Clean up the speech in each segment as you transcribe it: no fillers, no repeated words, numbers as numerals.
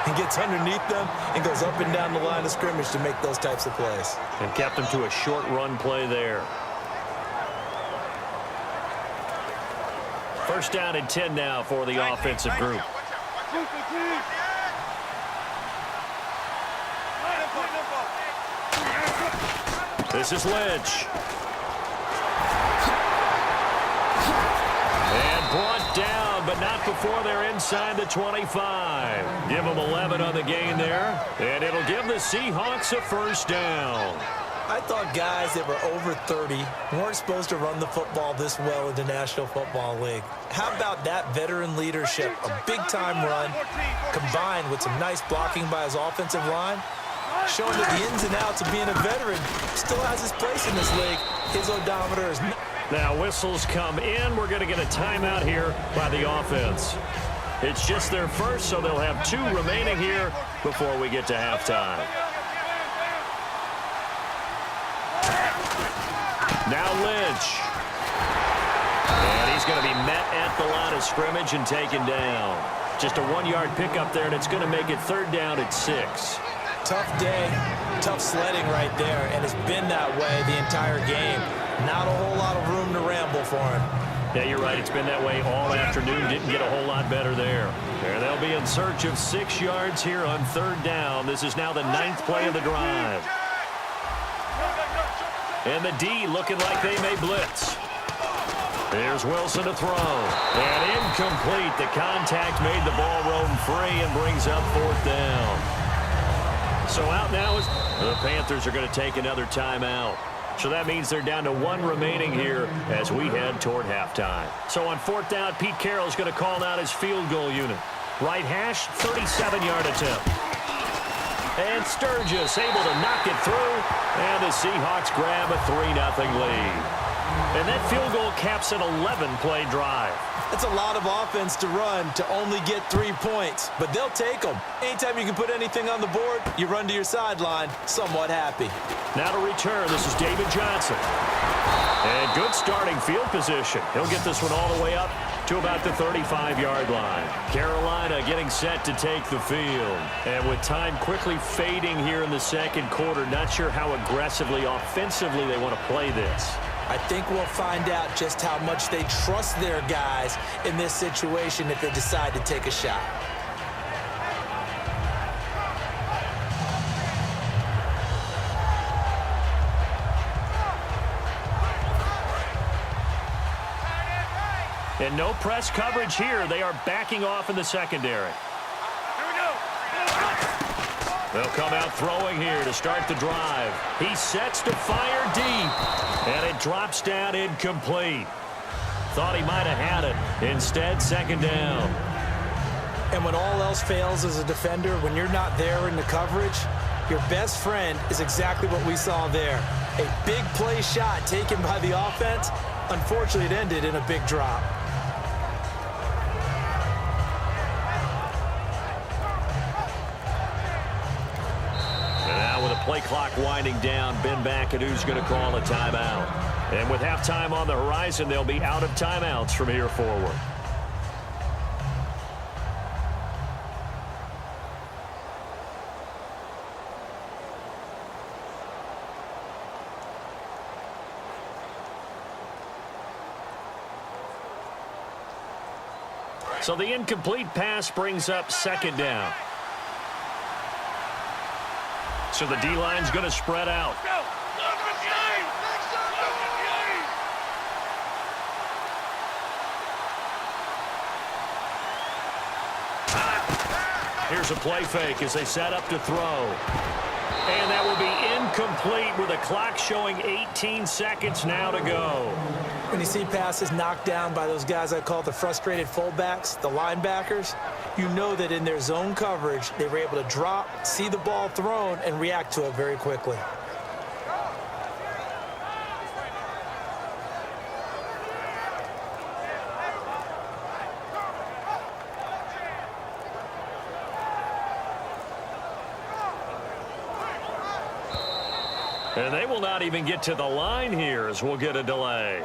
He gets underneath them and goes up and down the line of scrimmage to make those types of plays. And kept them to a short run play there. First down and 10 now for the offensive group. This is Lynch. And brought down, but not before they're inside the 25. Give them 11 on the gain there, and it'll give the Seahawks a first down. I thought guys that were over 30 weren't supposed to run the football this well in the National Football League. How about that veteran leadership, a big-time run, combined with some nice blocking by his offensive line, showing that the ins and outs of being a veteran still has his place in this league. His odometer is... Now whistles come in. We're going to get a timeout here by the offense. It's just their first, so they'll have 2 remaining here before we get to halftime. Now Lynch. And he's going to be met at the line of scrimmage and taken down. Just a 1-yard pickup there, and it's going to make it third down at 6. Tough day, tough sledding right there, and it's been that way the entire game. Not a whole lot of room to ramble for him. Yeah, you're right. It's been that way all afternoon. Didn't get a whole lot better there. And they'll be in search of 6 yards here on third down. This is now the 9th play of the drive. And the D looking like they may blitz. Here's Wilson to throw. And incomplete. The contact made the ball roam free and brings up fourth down. So out now is the Panthers are going to take another timeout. So that means they're down to 1 remaining here as we head toward halftime. So on fourth down, Pete Carroll's going to call out his field goal unit. Right hash, 37-yard attempt. And Sturgis able to knock it through. And the Seahawks grab a 3-0 lead. And that field goal caps an 11-play drive. That's a lot of offense to run to only get 3 points, but they'll take them. Anytime you can put anything on the board, you run to your sideline somewhat happy. Now to return, this is David Johnson. And good starting field position. He'll get this one all the way up to about the 35-yard line. Carolina getting set to take the field. And with time quickly fading here in the second quarter, not sure how aggressively, offensively they want to play this. I think we'll find out just how much they trust their guys in this situation if they decide to take a shot. And no press coverage here. They are backing off in the secondary. They'll come out throwing here to start the drive. He sets to fire deep. And it drops down incomplete. Thought he might have had it. Instead, second down. And when all else fails as a defender, when you're not there in the coverage, your best friend is exactly what we saw there. A big play shot taken by the offense. Unfortunately, it ended in a big drop. Play clock winding down. Ben McAdoo's going to call a timeout. And with halftime on the horizon, they'll be out of timeouts from here forward. So the incomplete pass brings up second down. So the D-line's going to spread out. Here's a play fake as they set up to throw. And that will be incomplete with the clock showing 18 seconds now to go. When you see passes knocked down by those guys I call the frustrated fullbacks, the linebackers, you know that in their zone coverage, they were able to drop, see the ball thrown, and react to it very quickly. And they will not even get to the line here as we'll get a delay.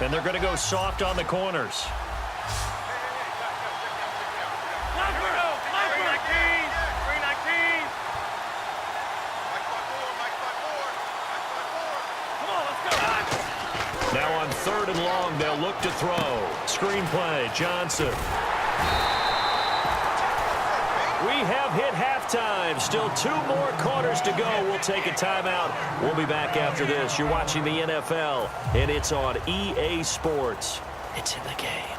And they're going to go soft on the corners. Now on 3rd and long, they'll look to throw. Screen play, Johnson. We have hit halftime. Still 2 more quarters to go. We'll take a timeout. We'll be back after this. You're watching the NFL, and it's on EA Sports. It's in the game.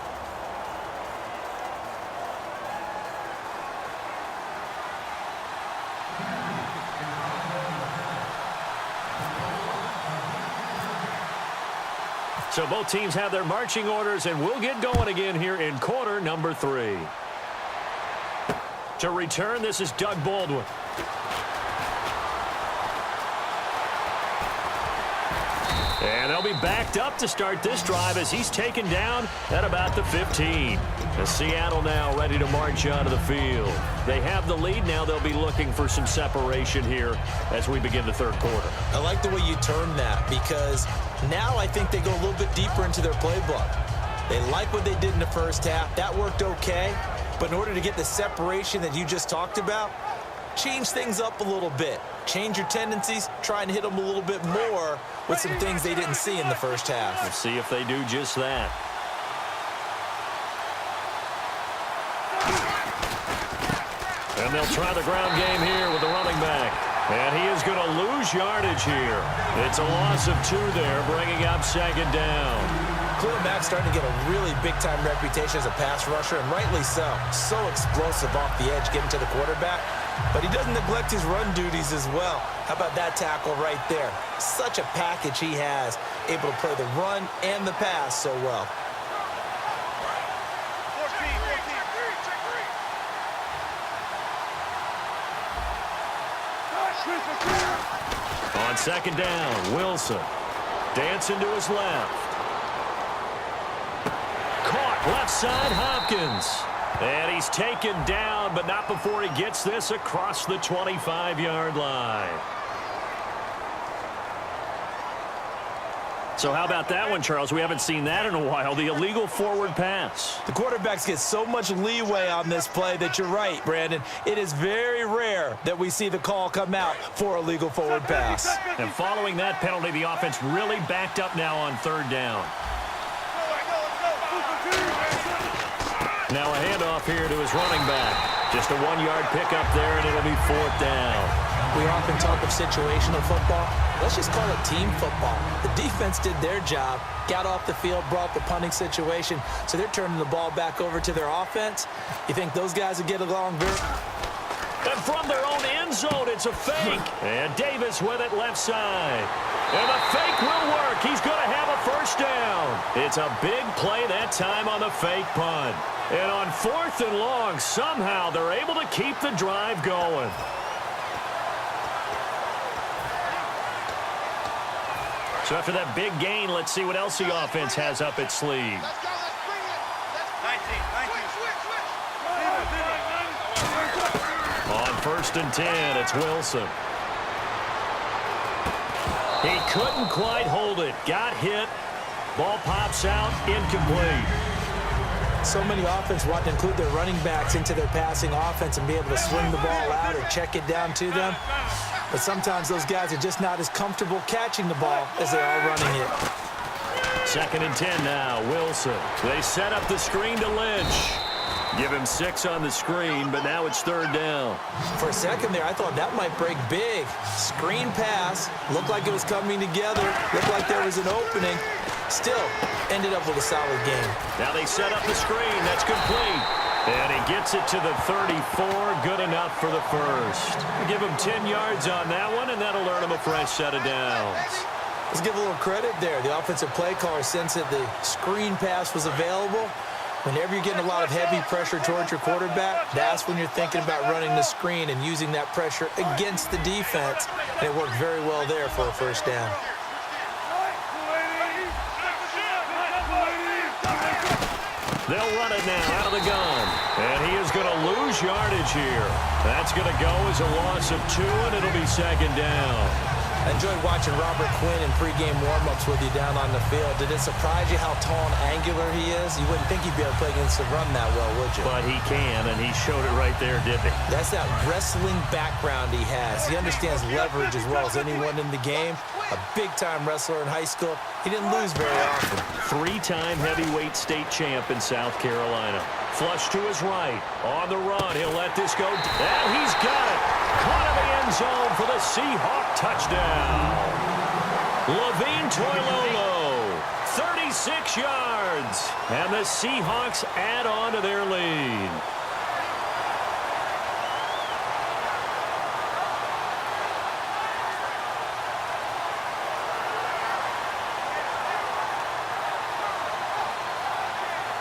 So both teams have their marching orders, and we'll get going again here in quarter number 3. To return, this is Doug Baldwin. And they'll be backed up to start this drive as he's taken down at about the 15. And Seattle now ready to march onto the field. They have the lead. Now they'll be looking for some separation here as we begin the 3rd quarter. I like the way you term that because now I think they go a little bit deeper into their playbook. They like what they did in the first half. That worked okay. But in order to get the separation that you just talked about, change things up a little bit. Change your tendencies. Try and hit them a little bit more with some things they didn't see in the first half. We'll see if they do just that. And they'll try the ground game here with the running back. And he is going to lose yardage here. It's a loss of 2 there, bringing up 2nd down. Khalil Mack's starting to get a really big-time reputation as a pass rusher, and rightly so. So explosive off the edge, getting to the quarterback. But he doesn't neglect his run duties as well. How about that tackle right there? Such a package he has, able to play the run and the pass so well. On 2nd down, Wilson. Dancing to his left. Caught left side, Hopkins. And he's taken down, but not before he gets this across the 25-yard line. So how about that one, Charles? We haven't seen that in a while. The illegal forward pass. The quarterbacks get so much leeway on this play that you're right, Brandon. It is very rare that we see the call come out for a legal forward pass. And following that penalty, the offense really backed up now on 3rd down. Now a handoff here to his running back. Just a 1-yard pickup there, and it'll be 4th down. We often talk of situational football. Let's just call it team football. The defense did their job, got off the field, brought the punting situation, so they're turning the ball back over to their offense. You think those guys will get along very... And from their own end zone, it's a fake. And Davis with it left side. And the fake will work. He's going to have a 1st down. It's a big play that time on the fake punt. And on 4th and long, somehow they're able to keep the drive going. So after that big gain, let's see what else the offense has up its sleeve. On 1st and 10, it's Wilson. He couldn't quite hold it. Got hit. Ball pops out, incomplete. So many offense want to include their running backs into their passing offense and be able to swing the ball out or check it down to them. But sometimes those guys are just not as comfortable catching the ball as they are running it. 2nd and 10 now, Wilson. They set up the screen to Lynch. Give him 6 on the screen, but now it's 3rd down. For a second there, I thought that might break big. Screen pass. Looked like it was coming together. Looked like there was an opening. Still, ended up with a solid game. Now they set up the screen. That's complete. And he gets it to the 34. Good enough for the 1st. Give him 10 yards on that one, and that'll earn him a fresh set of downs. Let's give a little credit there. The offensive play caller sensed that the screen pass was available. Whenever you're getting a lot of heavy pressure towards your quarterback, that's when you're thinking about running the screen and using that pressure against the defense. And it worked very well there for a 1st down. They'll run it now out of the gun. And he is going to lose yardage here. That's going to go as a loss of 2, and it'll be 2nd down. I enjoyed watching Robert Quinn in pregame warm-ups with you down on the field. Did it surprise you how tall and angular he is? You wouldn't think he'd be able to play against the run that well, would you? But he can, and he showed it right there, didn't he? That's that wrestling background he has. He understands leverage as well as anyone in the game. A big-time wrestler in high school. He didn't lose very often. Three-time heavyweight state champ in South Carolina. Flush to his right. On the run, he'll let this go. And he's got it. Caught in the end zone for the Seahawk touchdown. Levine Toilolo, 36 yards. And the Seahawks add on to their lead.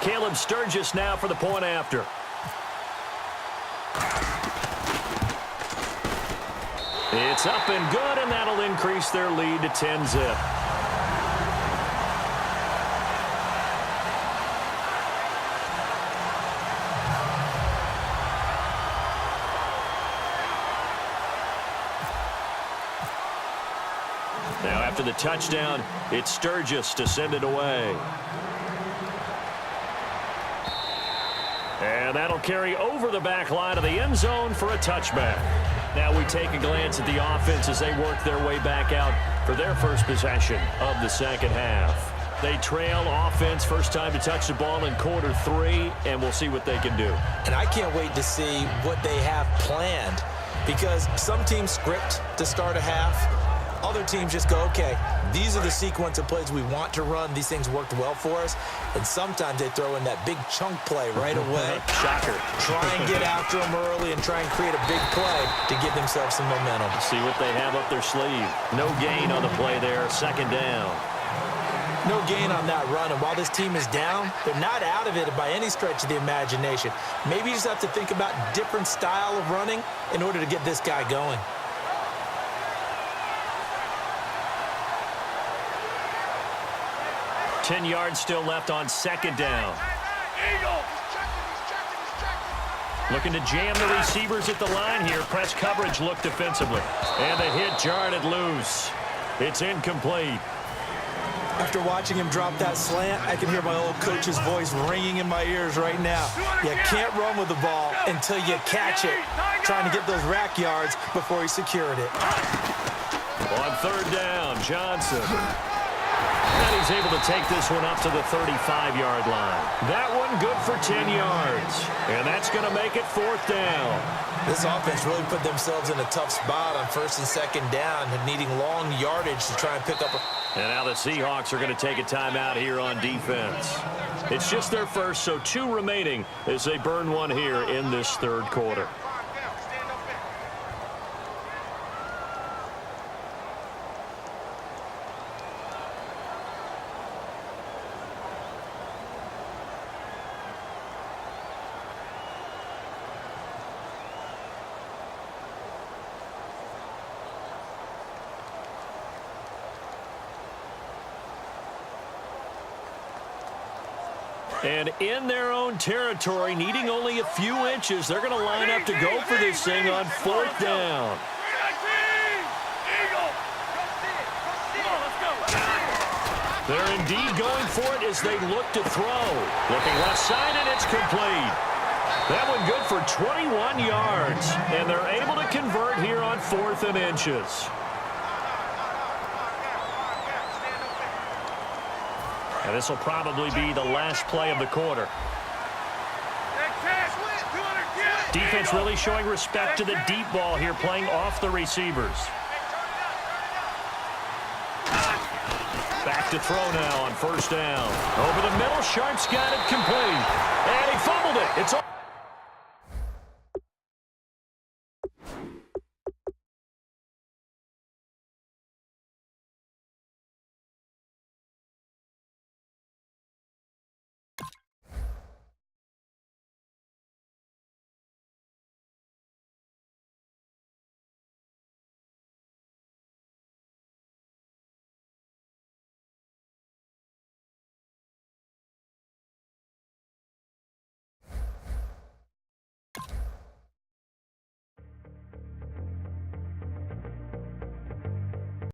Caleb Sturgis now for the point after. It's up and good, and that'll increase their lead to 10-zip. Now after the touchdown, it's Sturgis to send it away. And that'll carry over the back line of the end zone for a touchback. Now we take a glance at the offense as they work their way back out for their first possession of the second half. They trail offense, first time to touch the ball in quarter 3, and we'll see what they can do. And I can't wait to see what they have planned, because some teams script to start a half. Other teams just go, okay, these are the sequence of plays we want to run. These things worked well for us. And sometimes they throw in that big chunk play right away. Shocker. Try and get after them early and try and create a big play to give themselves some momentum. See what they have up their sleeve. No gain on the play there, second down. No gain on that run. And while this team is down, they're not out of it by any stretch of the imagination. Maybe you just have to think about different style of running in order to get this guy going. 10 yards still left on second down. Looking to jam the receivers at the line here. Press coverage look defensively. And the hit jarred it loose. It's incomplete. After watching him drop that slant, I can hear my old coach's voice ringing in my ears right now. You can't run with the ball until you catch it. Trying to get those rack yards before he secured it. On third down, Johnson. And he's able to take this one up to the 35-yard line. That one good for 10 yards. And that's going to make it fourth down. This offense really put themselves in a tough spot on first and second down, needing long yardage to try and pick up a... And now the Seahawks are going to take a timeout here on defense. It's just their first, so 2 remaining as they burn one here in this third quarter. And in their own territory, needing only a few inches, they're going to line up to go for this thing on fourth down. They're indeed going for it as they look to throw. Looking left side, and it's complete. That one good for 21 yards. And they're able to convert here on 4th and inches. And this will probably be the last play of the quarter. Defense really showing respect to the deep ball here, playing off the receivers. Back to throw now on first down. Over the middle, Sharp's got it complete. And he fumbled it. It's